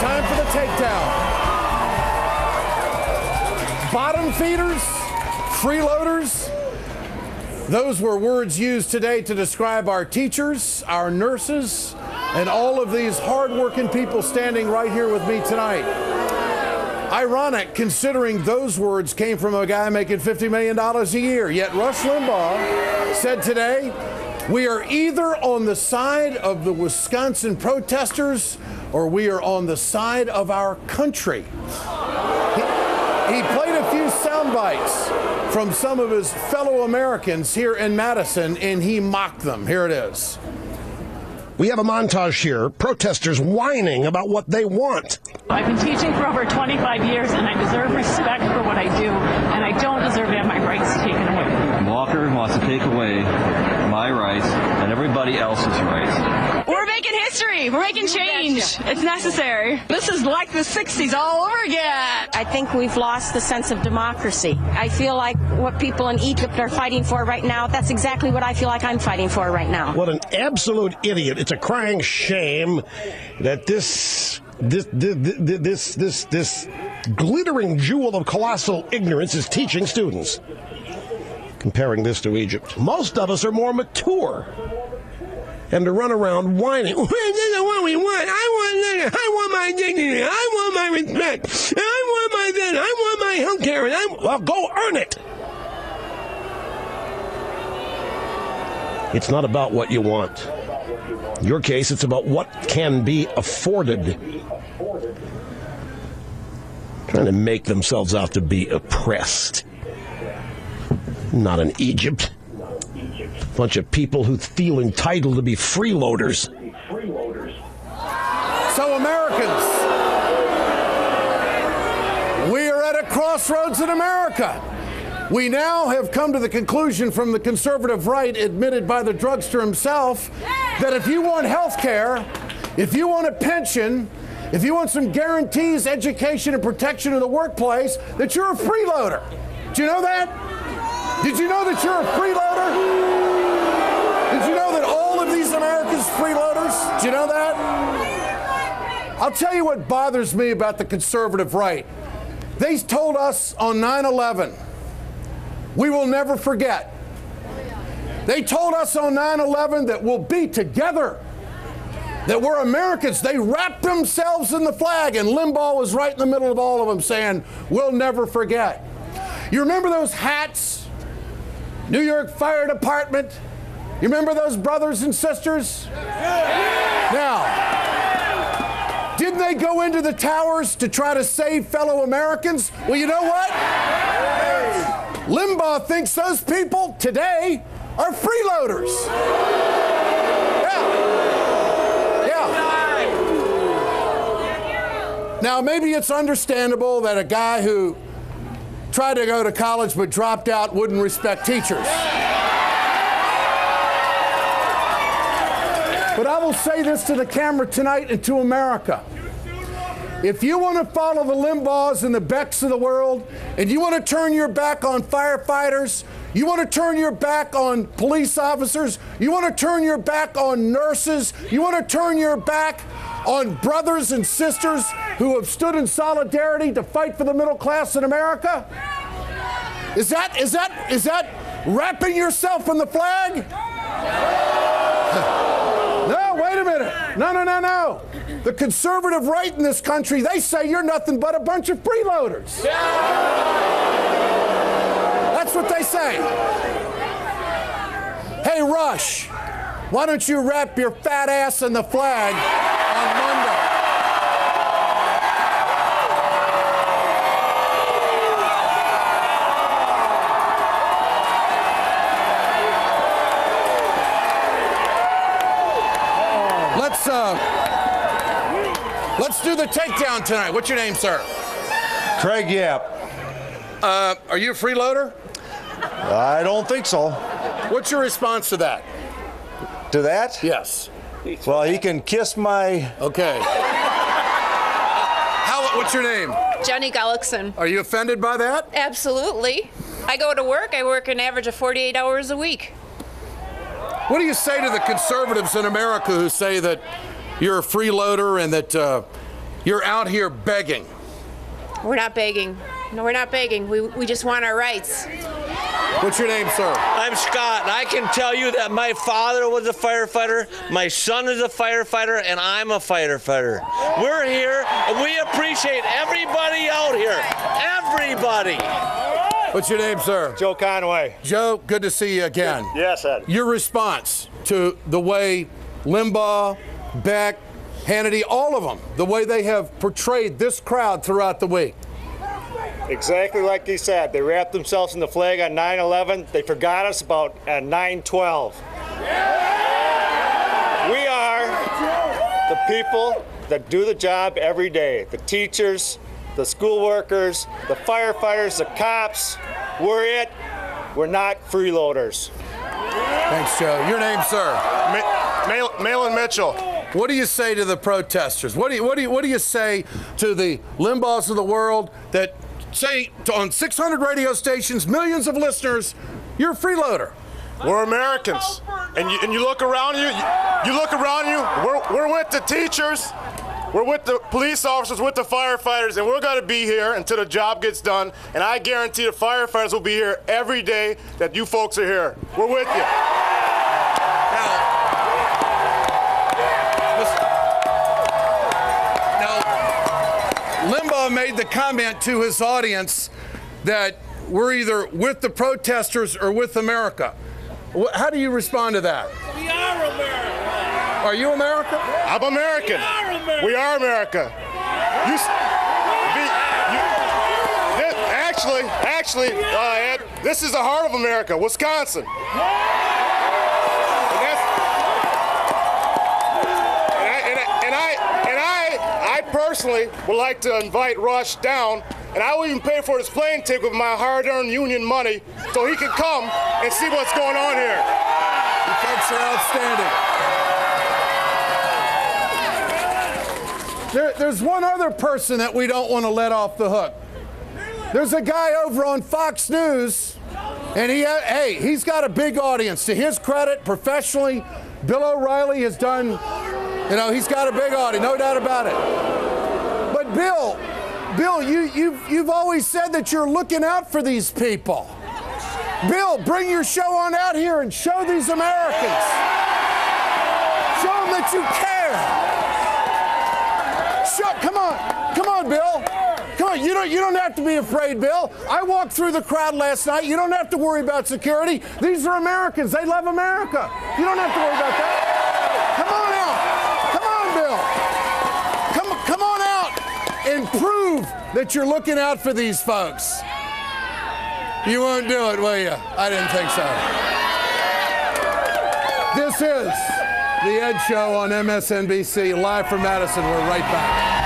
time for the takedown. Bottom feeders, freeloaders. Those were words used today to describe our teachers, our nurses, and all of these hardworking people standing right here with me tonight. Ironic, considering those words came from a guy making $50 million a year. Yet Rush Limbaugh said today, we are either on the side of the Wisconsin protesters or we are on the side of our country. He played a few sound bites from some of his fellow Americans here in Madison, and he mocked them. Here it is. We have a montage here, protesters whining about what they want. I've been teaching for over 25 years, and I deserve respect for what I do, and I don't deserve to have my rights taken away. Walker wants to take away my rights and everybody else's rights. We're making history. We're making change. It's necessary. This is like the 60s all over again. I think we've lost the sense of democracy. I feel like what people in Egypt are fighting for right now, that's exactly what I feel like I'm fighting for right now. What an absolute idiot. It's a crying shame that this glittering jewel of colossal ignorance is teaching students. Comparing this to Egypt. Most of us are more mature. And to run around whining, this is what we want. I want my dignity. I want my respect. I want my this. I want my health care. Well, go earn it. It's not about what you want. In your case, it's about what can be afforded. Trying to make themselves out to be oppressed. Not in Egypt. Bunch of people who feel entitled to be freeloaders. So Americans, we are at a crossroads in America. We now have come to the conclusion from the conservative right, admitted by the drugster himself, that if you want health care, if you want a pension, if you want some guarantees, education, and protection in the workplace, that you're a freeloader. Do you know that? Did you know that you're a freeloader? Did you know that all of these Americans are freeloaders? Did you know that? I'll tell you what bothers me about the conservative right. They told us on 9/11, we will never forget. They told us on 9/11 that we'll be together, that we're Americans. They wrapped themselves in the flag, and Limbaugh was right in the middle of all of them saying, we'll never forget. You remember those hats? New York Fire Department. You remember those brothers and sisters? Now, didn't they go into the towers to try to save fellow Americans? Well, you know what? Limbaugh thinks those people today are freeloaders. Yeah. Now, maybe it's understandable that a guy who tried to go to college but dropped out wouldn't respect teachers. But I will say this to the camera tonight and to America. If you want to follow the Limbaughs and the Becks of the world, and you want to turn your back on firefighters, you want to turn your back on police officers, you want to turn your back on nurses, you want to turn your back on brothers and sisters who have stood in solidarity to fight for the middle class in America? Is that wrapping yourself in the flag? No, wait a minute. No. The conservative right in this country, they say you're nothing but a bunch of freeloaders. That's what they say. Hey, Rush, why don't you wrap your fat ass in the flag on Monday? Let's do the takedown tonight. What's your name, sir? Craig Yap. Are you a freeloader? I don't think so. What's your response to that? To that? Yes. Well, he can kiss my... Okay. What's your name? Jenny Gullickson. Are you offended by that? Absolutely. I go to work. I work an average of 48 hours a week. What do you say to the conservatives in America who say that you're a freeloader and that You're out here begging. We're not begging. No, we're not begging. We just want our rights. What's your name, sir? I'm Scott, and I can tell you that my father was a firefighter, my son is a firefighter, and I'm a firefighter. We're here, and we appreciate everybody out here. Everybody. What's your name, sir? Joe Conway. Joe, good to see you again. Yes, Ed. Your response to the way Limbaugh, Beck, Hannity, all of them, the way they have portrayed this crowd throughout the week. Exactly like he said. They wrapped themselves in the flag on 9/11. They forgot us about at 9/12. We are the people that do the job every day. The teachers, the school workers, the firefighters, the cops. We're it. We're not freeloaders. Thanks, Joe. Your name, sir? Malin Mitchell. What do you say to the protesters? What do you say to the Limbaughs of the world that say on 600 radio stations, millions of listeners, you're a freeloader? We're Americans, and you look around you. You look around you. We're with the teachers, we're with the police officers, with the firefighters, and we're going to be here until the job gets done. And I guarantee the firefighters will be here every day that you folks are here. We're with you. Limbaugh made the comment to his audience that we're either with the protesters or with America. How do you respond to that? We are America. Are you America? I'm American. We are America. Actually, Ed, this is the heart of America, Wisconsin. I personally would like to invite Rush down, and I will even pay for his plane ticket with my hard-earned union money so he can come and see what's going on here. You folks are outstanding. There's one other person that we don't want to let off the hook. There's a guy over on Fox News, and he's got a big audience. To his credit, professionally, Bill O'Reilly has done, he's got a big audience, no doubt about it. But Bill, you've always said that you're looking out for these people. Bill, bring your show on out here and show these Americans. Show them that you care. Come on, Bill. Come on, you don't have to be afraid, Bill. I walked through the crowd last night. You don't have to worry about security. These are Americans. They love America. You don't have to worry about that. Come on out. Come on out and prove that you're looking out for these folks. You won't do it, will you? I didn't think so. This is The Ed Show on MSNBC, live from Madison. We're right back.